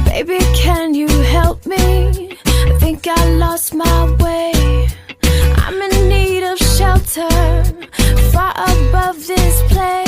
Baby, can you help me? I think I lost my way. I'm in need of shelter, far above this place.